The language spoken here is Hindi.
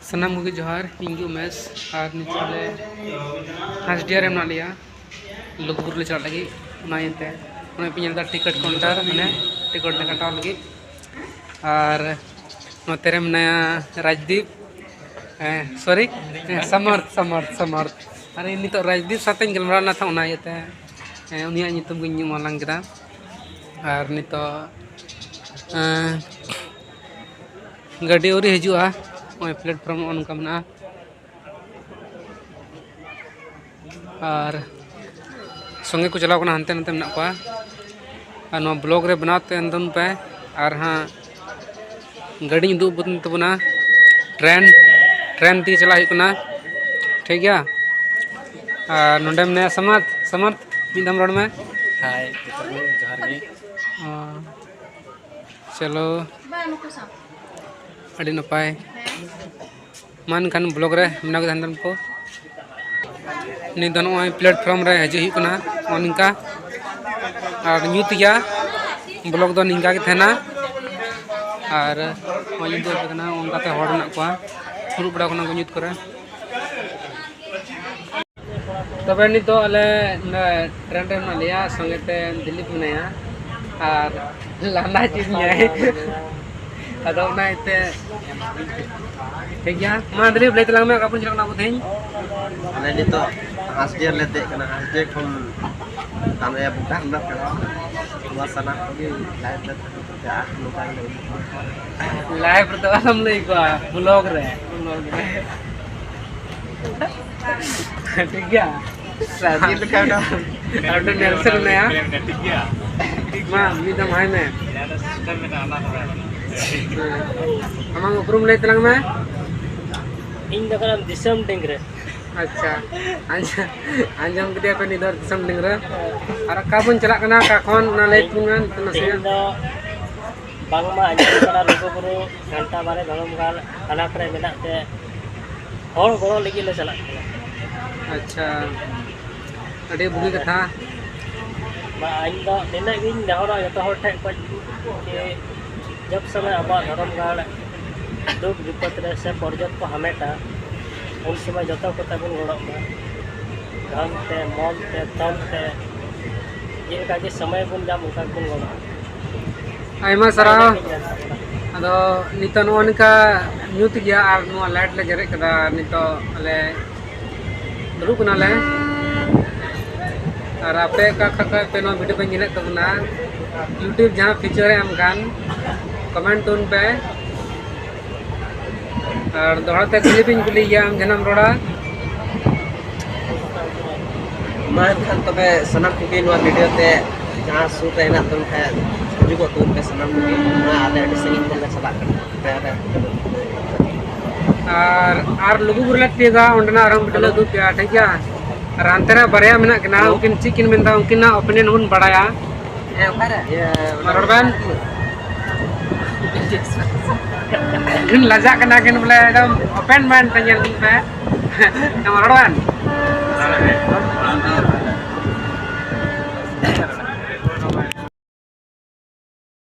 सनाम को जोहार इंगी उमेश और निचले हासडिया में लिया लुगुबुरु ले चला लगी नायते पे टिकट काउंटर मैंने टिकट ले कटाव लगी और नोते नया राजदीप सॉरी समर्थ समर्थ समर्थ अरे नित राजदीप साथ गलमारा था उनायते उनिया नितुम को मालांग केदा और नित गाड़ी उरी हजुआ प्लेटफॉर्म उनका मना और संगे को चलाव कना हनते नते मेना और नो ब्लॉग रे बनाते अंदन पे और हाँ गाड़ी दुब तबना ट्रेन ट्रेन ती चला हुकना ठीक गया और नोडे में समर्थ समर्थ मिदम रोड में हाय जोहार गे चलो अड़ी नपाय मान खान ब्लॉग रे मेना को धंधन को नि दन ओय प्लेटफॉर्म रे हजू हुकना ओनिका और न्यूत गया ब्लॉग दो निंगा के थेना और ओय दो कना ओनका ते हड़ ना को शुरू बड़ा कना को न्यूत करे तबे नि तो अले ट्रेन रे ना लिया संगे ते दिल्ली पुनाया और लाना चीज है अदो ना इते ठीक गया मा दिलीप ले तलांग में कापुन चलना को थेन अने नि तो हासडिया ले दे कना हासडिया खन ताने बुका ना कना वासना को लाइव ले आ लोकल लाइव तो हम ले को ब्लॉग रे ठीक गया साजी ले का और नेल्सन नया ठीक गया मा मिदम हाय में अमंग उपरुम ले तलांग में इन दकरम दिसम डिंगरे अच्छा अंजम के पे निदर दिसम डिंगरे और काबुन चला कना का कोन ना ले तुंगन नसे इन द बांगमा अंजम कना लुगुबुरु घंटा बारे धरम गाल खाना करे मेना ते और गोरो लगी ले चला अच्छा अडे बुगी कथा मा इन द नेना गिन नहरा जतो हर ठे को के जब समय अब धरम गाल दुख विपत रे से पर्यट को हमेटा उन समय जतो को तबुन गोड़ो धन ते मन ते तन ते ये का के समय बुन जाम उनका बुन गोड़ो आयमा सरा अदो नितो नोनका न्यूत गया और नो लाइट ले जरे कदा नितो अले दुरु कना ले और आपे का खका पे नो वीडियो पे निले तबना यूट्यूब जहां फीचर है हमकान कमेंट तुन पे और दोहरा ते क्लिप इन कुली गया हम जनम रोड़ा मान खान तबे सनम कुकी नो वीडियो ते जहां शूट है ना तुम है जो को तुम पे सनम कुकी ना आले डिसिंग को चला कर और लोगो बुरला तेगा ओंडना आराम बिटला दु पिया ठीक गया और अंतरा बरया मेना कना उकिन चिकिन मेनदा उकिना ओपिनियन हुन बड़ाया ए ओखारे ये रोडबैन इन लजा कना किन बोले एकदम ओपन माइंड तंजन पे रोडबैन